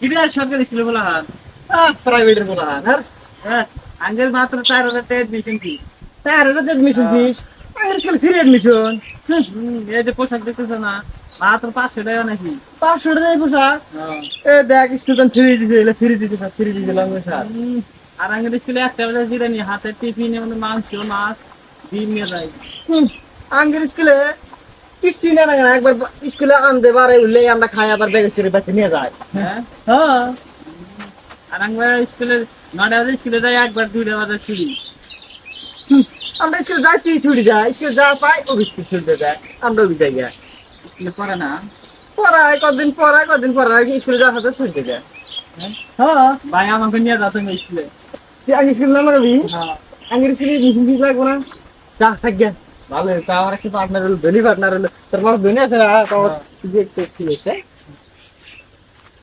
কিরা সরকারি স্কুলে বলা হয় প্রাইভেটের বলা আর হ্যাঁ আঙ্গেল মাত্র 4,000 টাকা এডমিশন ফি 4,000 এডমিশন ফিস আগের স্কুল ফ্রি এডমিশন এই যে পোশাক দেখতেছো না মাত্র 500 টাকা নাকি 500 টাকা পোশাক এ দেখ স্কুল তো ফ্রি দিছে এলে ফ্রি দিছে সব ফ্রি দিছে লাগবে স্যার আর আঙ্গেল স্কুলে একটা বেলা বিরিয়ানি হাতে টিফিনে মানে মাংস মাছ ডিম নিয়ে যায় আগের স্কুলে কিচ্ছু না না একবার স্কুলে আনতে পারে উঠলে আমরা খাই আবার ব্যাগ করে বাচ্চা নিয়ে যায় হ্যাঁ হ্যাঁ আর আঙ্গেল স্কুলে 9টা বাজে স্কুলে যাই একবার 2টা বাজে ছুটি আমরা স্কুল যাই তুই ছুটি যায় স্কুল যা পাই ও স্কুল ছুটতে যায় আমরা ওই যাই স্কুলে পড়ে না পড়ায় কদিন পড়ায় স্কুলে যাওয়ার সাথে ছুটতে যায় হ্যাঁ ভাই আমাকে নিয়ে যাচ্ছে স্কুলে তুই আগে স্কুল না মারবি হ্যাঁ আগের স্কুলে এডমিশন ফিস লাগবে না যা থাক গে ভালো তা আমার একটা পার্টনার হলো ধনী পার্টনার হলো তোর মাস ধনী আছে না তোর একটু কি হয়েছে